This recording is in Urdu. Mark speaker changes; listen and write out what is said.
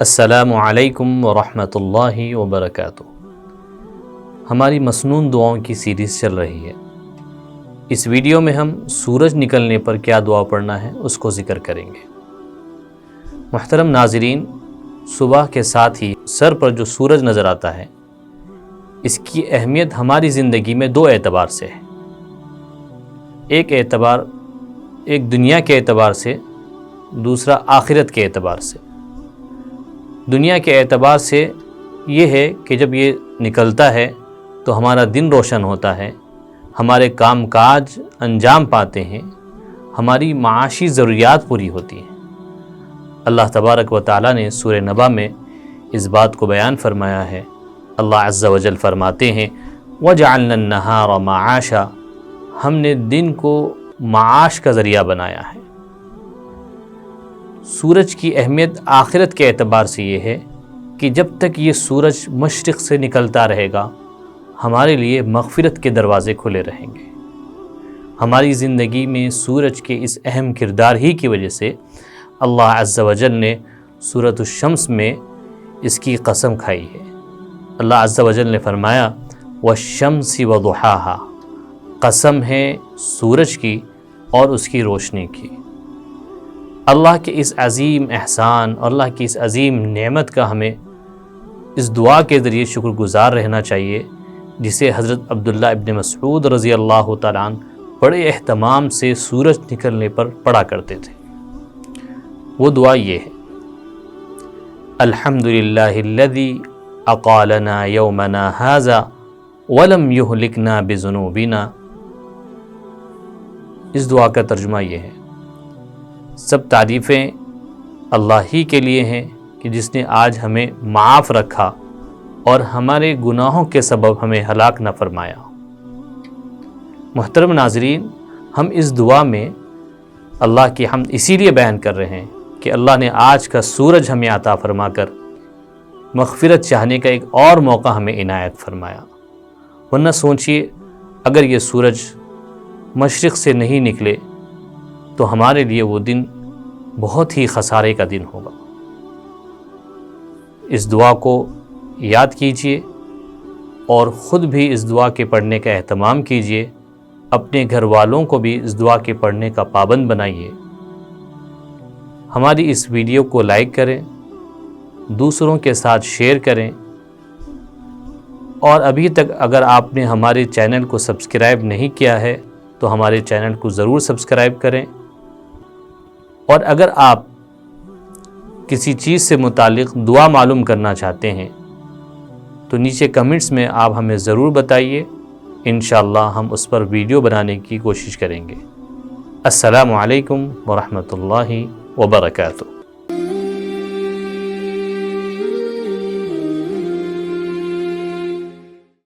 Speaker 1: السلام علیکم ورحمۃ اللہ وبرکاتہ۔ ہماری مسنون دعاؤں کی سیریز چل رہی ہے۔ اس ویڈیو میں ہم سورج نکلنے پر کیا دعا پڑھنا ہے اس کو ذکر کریں گے۔ محترم ناظرین، صبح کے ساتھ ہی سر پر جو سورج نظر آتا ہے، اس کی اہمیت ہماری زندگی میں دو اعتبار سے ہے۔ ایک اعتبار ایک دنیا کے اعتبار سے، دوسرا آخرت کے اعتبار سے۔ دنیا کے اعتبار سے یہ ہے کہ جب یہ نکلتا ہے تو ہمارا دن روشن ہوتا ہے، ہمارے کام کاج انجام پاتے ہیں، ہماری معاشی ضروریات پوری ہوتی ہیں۔ اللہ تبارک و تعالیٰ نے سورہ نبا میں اس بات کو بیان فرمایا ہے۔ اللہ عز و جل فرماتے ہیں وَجَعَلْنَا النَّهَارَ مَعَاشًا، ہم نے دن کو معاش کا ذریعہ بنایا ہے۔ سورج کی اہمیت آخرت کے اعتبار سے یہ ہے کہ جب تک یہ سورج مشرق سے نکلتا رہے گا، ہمارے لیے مغفرت کے دروازے کھلے رہیں گے۔ ہماری زندگی میں سورج کے اس اہم کردار ہی کی وجہ سے اللہ عز و جل نے سورۃ الشمس میں اس کی قسم کھائی ہے۔ اللہ عز و جل نے فرمایا وَالشَّمْسِ وَضُحَاهَا، قسم ہے سورج کی اور اس کی روشنی کی۔ اللہ کے اس عظیم احسان اور اللہ کی اس عظیم نعمت کا ہمیں اس دعا کے ذریعے شکر گزار رہنا چاہیے، جسے حضرت عبداللہ ابن مسعود رضی اللہ تعالیٰ عنہ بڑے اہتمام سے سورج نکلنے پر پڑھا کرتے تھے۔ وہ دعا یہ ہے الحمدللہ الذی اقالنا یومنا ھذا ولم یہلکنا بذنوبنا۔ اس دعا کا ترجمہ یہ ہے، سب تعریفیں اللہ ہی کے لیے ہیں کہ جس نے آج ہمیں معاف رکھا اور ہمارے گناہوں کے سبب ہمیں ہلاک نہ فرمایا۔ محترم ناظرین، ہم اس دعا میں اللہ کی حمد اسی لیے بیان کر رہے ہیں کہ اللہ نے آج کا سورج ہمیں عطا فرما کر مغفرت چاہنے کا ایک اور موقع ہمیں عنایت فرمایا۔ ورنہ سوچئے اگر یہ سورج مشرق سے نہیں نکلے تو ہمارے لیے وہ دن بہت ہی خسارے کا دن ہوگا۔ اس دعا کو یاد کیجئے اور خود بھی اس دعا کے پڑھنے کا اہتمام کیجئے، اپنے گھر والوں کو بھی اس دعا کے پڑھنے کا پابند بنائیے۔ ہماری اس ویڈیو کو لائک کریں، دوسروں کے ساتھ شیئر کریں، اور ابھی تک اگر آپ نے ہمارے چینل کو سبسکرائب نہیں کیا ہے تو ہمارے چینل کو ضرور سبسکرائب کریں۔ اور اگر آپ کسی چیز سے متعلق دعا معلوم کرنا چاہتے ہیں تو نیچے کمنٹس میں آپ ہمیں ضرور بتائیے، انشاءاللہ ہم اس پر ویڈیو بنانے کی کوشش کریں گے۔ السلام علیکم ورحمۃ اللہ وبرکاتہ۔